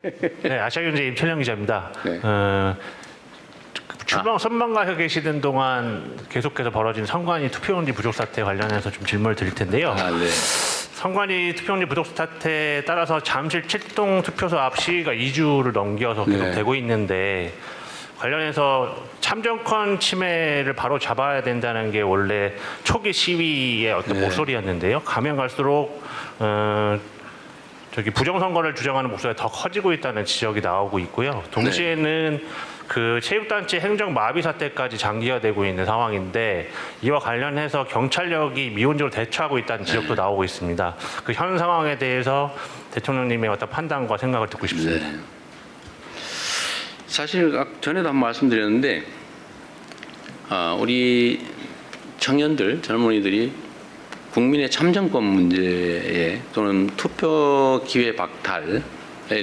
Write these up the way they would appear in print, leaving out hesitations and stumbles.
네, 아시아경제 임철영 기자입니다. 네. 선방가에 계시던 동안 계속해서 벌어진 선관위 투표용지 부족 사태 관련해서 좀 질문을 드릴 텐데요. 네. 선관위 투표용지 부족 사태에 따라서 잠실 7동 투표소 앞 시위가 2주를 넘겨서 계속 네. 되고 있는데 관련해서 참정권 침해를 바로 잡아야 된다는 게 원래 초기 시위의 어떤 네. 목소리였는데요. 가면 갈수록 부정선거를 주장하는 목소리가 더 커지고 있다는 지적이 나오고 있고요. 동시에는 그 체육단체 행정 마비 사태까지 장기화되고 있는 상황인데 이와 관련해서 경찰력이 미온적으로 대처하고 있다는 지적도 나오고 있습니다. 그 현 상황에 대해서 대통령님의 어떤 판단과 생각을 듣고 싶습니다. 네. 사실 전에도 한번 말씀드렸는데 우리 청년들, 젊은이들이 국민의 참정권 문제에 또는 투표 기회 박탈에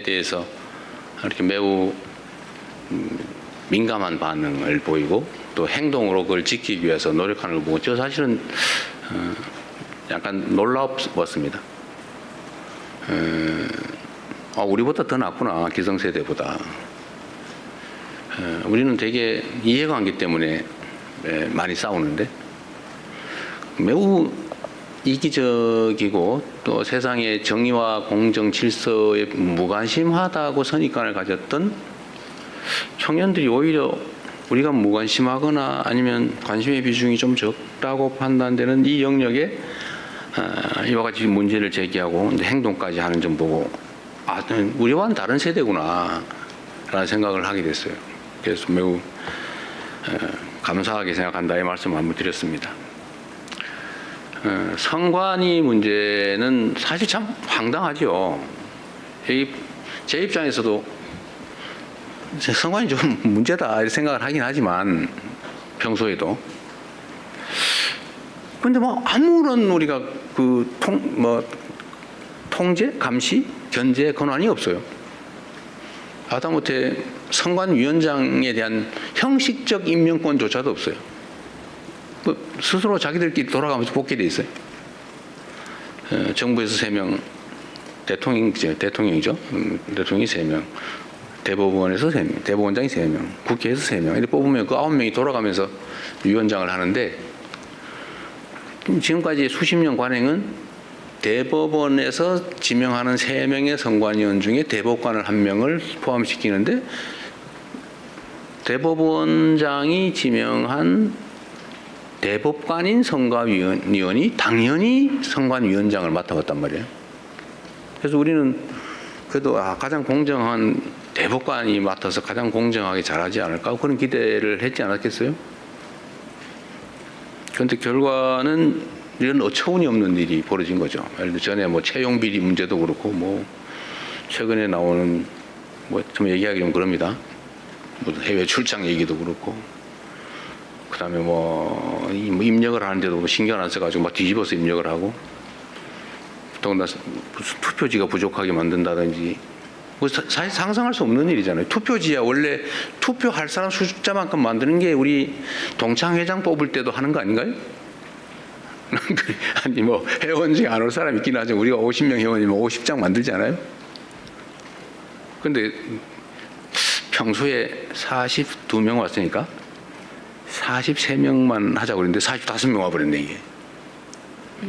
대해서 이렇게 매우 민감한 반응을 보이고 또 행동으로 그걸 지키기 위해서 노력하는 걸 보고 저 사실은 약간 놀라웠습니다. 우리보다 더 낫구나, 기성세대보다. 우리는 되게 이해관계 때문에 많이 싸우는데 매우 이기적이고 또 세상의 정의와 공정 질서에 무관심하다고 선입관을 가졌던 청년들이 오히려 우리가 무관심하거나 아니면 관심의 비중이 좀 적다고 판단되는 이 영역에 이와 같이 문제를 제기하고 행동까지 하는 점 보고 우리와는 다른 세대구나 라는 생각을 하게 됐어요. 그래서 매우 감사하게 생각한다 이 말씀을 한번 드렸습니다. 선관위 문제는 사실 참 황당하죠. 제 입장에서도 선관위 좀 문제다 이렇게 생각을 하긴 하지만 평소에도 근데 뭐 아무런 우리가 통제, 감시, 견제 권한이 없어요. 하다못해 선관위원장에 대한 형식적 임명권조차도 없어요. 스스로 자기들끼리 돌아가면서 복귀돼 있어요. 정부에서 3명, 대통령이죠. 대통령이 3명, 대법원에서 3명, 대법원장이 3명, 국회에서 3명. 이렇게 뽑으면 그 9명이 돌아가면서 위원장을 하는데 지금까지 수십 년 관행은 대법원에서 지명하는 3명의 선관위원 중에 대법관을 1명을 포함시키는데 대법원장이 지명한 대법관인 선관위원이 당연히 선관위원장을 맡아왔단 말이에요. 그래서 우리는 그래도 가장 공정한 대법관이 맡아서 가장 공정하게 잘하지 않을까 그런 기대를 했지 않았겠어요? 그런데 결과는 이런 어처구니 없는 일이 벌어진 거죠. 예를 들어 전에 채용 비리 문제도 그렇고 최근에 나오는 좀 얘기하기 좀 그럽니다. 해외 출장 얘기도 그렇고. 그다음에 입력을 하는데도 신경 안 써가지고 막 뒤집어서 입력을 하고 더군다나 무슨 투표지가 부족하게 만든다든지 사실 상상할 수 없는 일이잖아요. 투표지야 원래 투표할 사람 숫자만큼 만드는 게 우리 동창회장 뽑을 때도 하는 거 아닌가요? 아니 회원 중에 안 올 사람 있긴 하죠. 우리가 50명 회원이면 50장 만들잖아요. 근데 평소에 42명 왔으니까 43명만 하자고 그랬는데 45명 와버렸네 이게.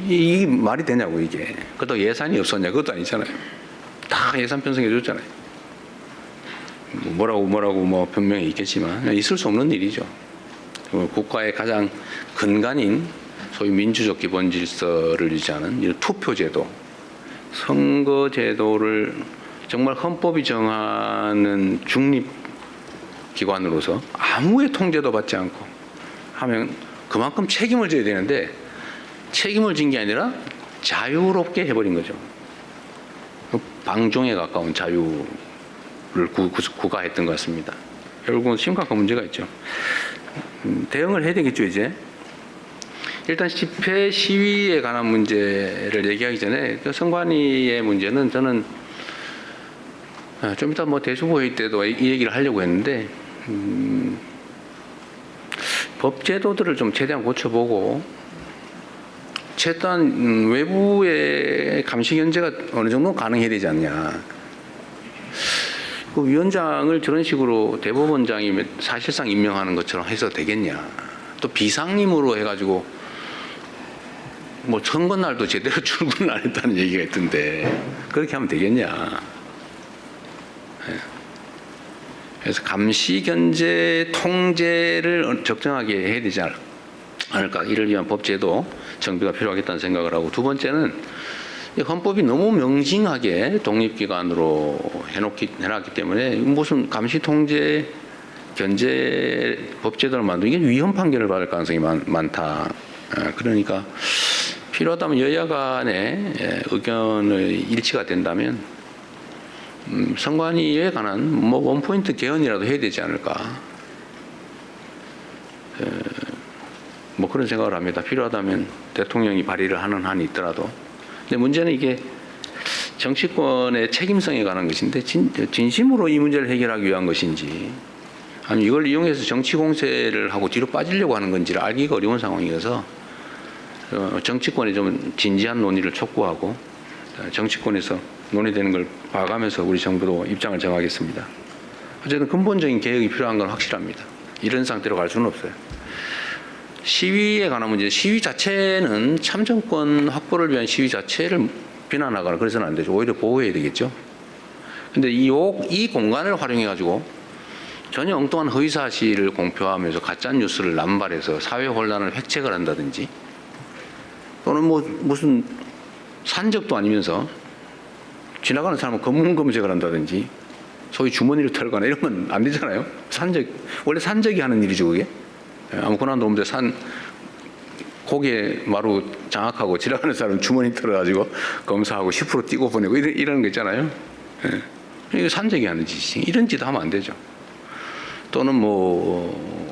이게 말이 되냐고 이게. 그것도 예산이 없었냐 그것도 아니잖아요. 다 예산 편성해 줬잖아요. 뭐라고 변명이 있겠지만 있을 수 없는 일이죠. 국가의 가장 근간인 소위 민주적 기본 질서를 유지하는 이런 투표제도, 선거제도를 정말 헌법이 정하는 중립기관으로서 아무의 통제도 받지 않고 하면 그만큼 책임을 져야 되는데 책임을 진 게 아니라 자유롭게 해버린 거죠. 방종에 가까운 자유를 구가했던 것 같습니다. 결국은 심각한 문제가 있죠. 대응을 해야 되겠죠 이제. 일단 집회 시위에 관한 문제를 얘기하기 전에 선관위의 문제는 저는 좀 이따 대수부회의 때도 이 얘기를 하려고 했는데 법제도들을 좀 최대한 고쳐보고 최소한 외부의 감시 견제가 어느 정도 가능해야 되지 않냐. 그 위원장을 저런 식으로 대법원장이 사실상 임명하는 것처럼 해서 되겠냐. 또 비상임으로 해가지고 뭐 선거날도 제대로 출근을 안 했다는 얘기가 있던데 그렇게 하면 되겠냐. 그래서 감시, 견제, 통제를 적정하게 해야 되지 않을까. 이를 위한 법제도 정비가 필요하겠다는 생각을 하고, 두 번째는 헌법이 너무 명징하게 독립기관으로 해놨기 때문에 무슨 감시, 통제, 견제 법제도를 만들고 이게 위헌 판결을 받을 가능성이 많다. 그러니까 필요하다면 여야 간의 의견의 일치가 된다면 선관위에 관한 뭐 원포인트 개헌이라도 해야 되지 않을까. 뭐 그런 생각을 합니다. 필요하다면 대통령이 발의를 하는 한이 있더라도. 근데 문제는 이게 정치권의 책임성에 관한 것인데 진심으로 이 문제를 해결하기 위한 것인지 아니면 이걸 이용해서 정치 공세를 하고 뒤로 빠지려고 하는 건지를 알기가 어려운 상황이어서 정치권에 좀 진지한 논의를 촉구하고 정치권에서 논의되는 걸 봐가면서 우리 정부도 입장을 정하겠습니다. 어쨌든 근본적인 개혁이 필요한 건 확실합니다. 이런 상태로 갈 수는 없어요. 시위에 관한 문제, 시위 자체는 참정권 확보를 위한 시위 자체를 비난하거나 그래서는 안 되죠. 오히려 보호해야 되겠죠. 근데 이 공간을 활용해가지고 전혀 엉뚱한 허위사실을 공표하면서 가짜뉴스를 남발해서 사회 혼란을 획책을 한다든지 또는 뭐 무슨 산적도 아니면서 지나가는 사람은 검문 검색을 한다든지 소위 주머니를 털거나 이런 건 안 되잖아요. 원래 산적이 하는 일이죠, 그게. 아무거나 놓으면 고개 마루 장악하고 지나가는 사람 주머니 털어가지고 검사하고 10% 띄고 보내고 이런 거 있잖아요. 이거 산적이 하는 짓이 이런 짓 하면 안 되죠. 또는 뭐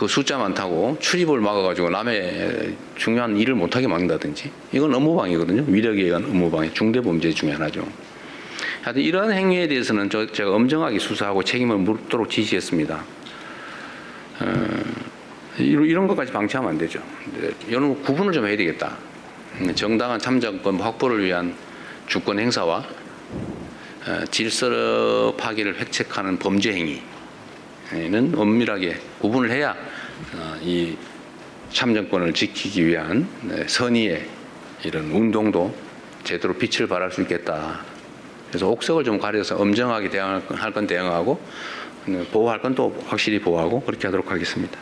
그 숫자 많다고 출입을 막아가지고 남의 중요한 일을 못하게 막는다든지 이건 업무방해거든요. 위력에 의한 업무방해, 중대범죄 중에 하나죠. 하여튼 이런 행위에 대해서는 제가 엄정하게 수사하고 책임을 묻도록 지시했습니다. 이런 것까지 방치하면 안 되죠. 이런 구분을 좀 해야 되겠다. 정당한 참정권 확보를 위한 주권 행사와 질서 파괴를 획책하는 범죄 행위는 엄밀하게 구분을 해야 이 참정권을 지키기 위한 선의의 이런 운동도 제대로 빛을 발할 수 있겠다. 그래서 옥석을 좀 가려서 엄정하게 대응할 건 대응하고 보호할 건 또 확실히 보호하고 그렇게 하도록 하겠습니다.